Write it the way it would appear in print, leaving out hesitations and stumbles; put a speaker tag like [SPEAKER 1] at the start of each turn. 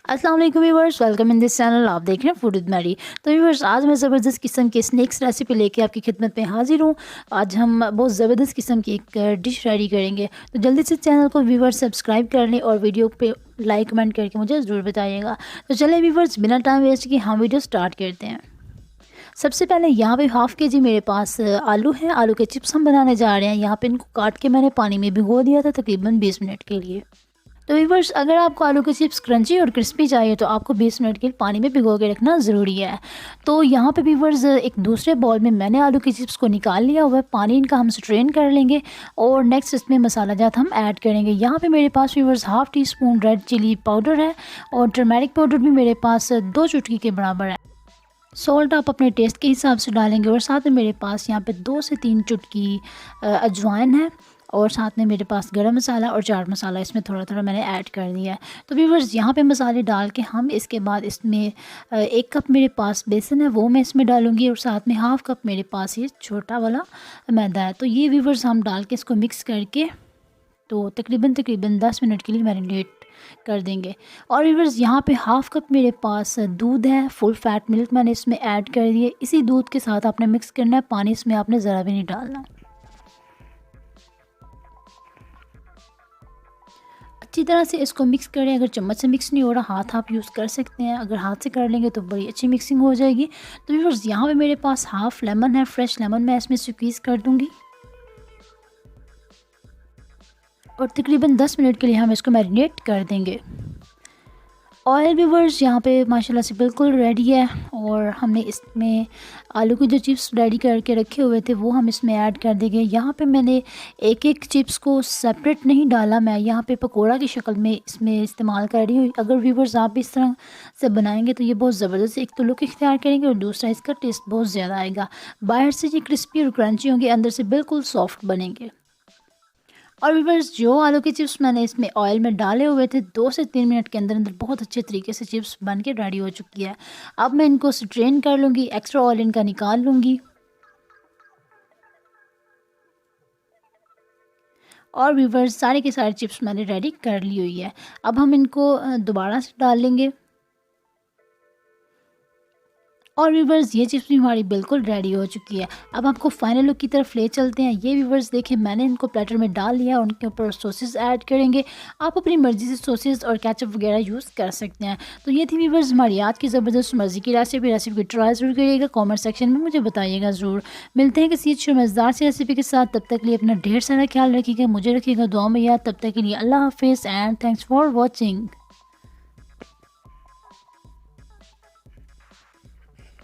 [SPEAKER 1] अस्सलाम वालेकुम viewers, welcome in this channel. आप देख रहे हैं फूड विद मैरी। तो व्यूअर्स, आज मैं ज़बरदस्त किस्म के स्नैक्स रेसिपी लेके आपकी खिदमत में हाजिर हूँ। आज हम बहुत ज़बरदस्त किस्म की एक डिश रेडी करेंगे। तो जल्दी से चैनल को व्यूअर्स सब्सक्राइब कर लें और वीडियो पे लाइक कमेंट करके मुझे ज़रूर बताइएगा। तो चलिए व्यूअर्स, बिना टाइम वेस्ट किए हम वीडियो स्टार्ट करते हैं। सबसे पहले यहाँ पे हाफ़ के जी मेरे पास आलू है। आलू के चिप्स हम बनाने जा रहे हैं। यहाँ पे इनको काट के मैंने पानी में भिगो दिया था तकरीबन 20 मिनट के लिए। तो व्यूअर्स, अगर आपको आलू के चिप्स क्रंची और क्रिस्पी चाहिए तो आपको 20 मिनट के लिए पानी में भिगो के रखना ज़रूरी है। तो यहाँ पे व्यूअर्स, एक दूसरे बाउल में मैंने आलू के चिप्स को निकाल लिया हुआ है। पानी इनका हम स्ट्रेन कर लेंगे और नेक्स्ट इसमें मसाला जात हम ऐड करेंगे। यहाँ पे मेरे पास viewers half teaspoon red chilli powder है और टर्मेरिक पाउडर भी मेरे पास 2 चुटकी के बराबर है। सॉल्ट आप अपने टेस्ट के हिसाब से डालेंगे और साथ में मेरे पास यहाँ पे 2 से 3 चुटकी अजवाइन है और साथ में मेरे पास गरम मसाला और चाट मसाला इसमें थोड़ा थोड़ा मैंने ऐड कर दिया है। तो व्यूअर्स, यहाँ पे मसाले डाल के हम इसके बाद इसमें 1 कप मेरे पास बेसन है वो मैं इसमें डालूँगी और साथ में हाफ़ कप मेरे पास ये छोटा वाला मैदा है। तो ये व्यूअर्स हम डाल के इसको मिक्स करके तो तकरीबन 10 मिनट के लिए मैरिनेट कर देंगे। और व्यूअर्स, यहाँ पे हाफ़ कप मेरे पास दूध है, फुल फैट मिल्क मैंने इसमें ऐड कर दिए। इसी दूध के साथ आपने मिक्स करना है, पानी इसमें आपने ज़रा भी नहीं डालना। अच्छी तरह से इसको मिक्स करें। अगर चम्मच से मिक्स नहीं हो रहा, हाथ आप यूज़ कर सकते हैं। अगर हाथ से कर लेंगे तो बड़ी अच्छी मिक्सिंग हो जाएगी। तो व्यूअर्स, यहाँ पे मेरे पास हाफ़ लेमन है, फ्रेश लेमन मैं इसमें स्क्वीज़ कर दूँगी और तकरीबन 10 मिनट के लिए हम इसको मैरिनेट कर देंगे। ऑयल व्यूअर्स यहाँ पे माशाल्लाह से बिल्कुल रेडी है और हमने इसमें आलू के जो चिप्स रेडी करके रखे हुए थे वो हम इसमें ऐड कर देंगे। यहाँ पे मैंने एक एक चिप्स को सेपरेट नहीं डाला, मैं यहाँ पे पकोड़ा की शक्ल में इसमें इस्तेमाल कर रही हूँ। अगर व्यूअर्स आप इस तरह से बनाएंगे तो ये बहुत ज़बरदस्त एक तो लुक इख्तियार करेंगे और दूसरा इसका टेस्ट बहुत ज़्यादा आएगा। बाहर से ये क्रिस्पी और क्रंची होंगे, अंदर से बिल्कुल सॉफ्ट बनेंगे। और व्यूअर्स, जो आलू के चिप्स मैंने इसमें ऑयल में डाले हुए थे 2 से 3 मिनट के अंदर अंदर बहुत अच्छे तरीके से चिप्स बन के रेडी हो चुकी है। अब मैं इनको स्ट्रेन कर लूँगी, एक्स्ट्रा ऑयल इनका निकाल लूँगी और व्यूअर्स, सारे के सारे चिप्स मैंने रेडी कर ली हुई है। अब हम इनको दोबारा से डाल लेंगे और व्यूवर्स, ये चिप्स भी हमारी बिल्कुल रेडी हो चुकी है। अब आपको फाइनल लुक की तरफ ले चलते हैं। ये व्यूवर्स देखें, मैंने इनको प्लेटर में डाल लिया और उनके ऊपर सॉसेस ऐड करेंगे। आप अपनी मर्ज़ी से सॉसेस और केचप वगैरह यूज़ कर सकते हैं। तो ये थी व्यूवर्स हमारी आज की ज़बरदस्त मर्ज़ी की रेसिपी को ट्राई ज़रूर करिएगा, कॉमेंट सेक्शन में मुझे बताइएगा ज़रूर। मिलते हैं किसी अच्छी मज़ेदार सी रेसिपी के साथ। तब तक के लिए अपना ढेर सारा ख्याल रखिएगा, मुझे रखिएगा दुआ में याद। तब तक के लिए अल्लाह हाफिज़ एंड थैंक्स फॉर वॉचिंग।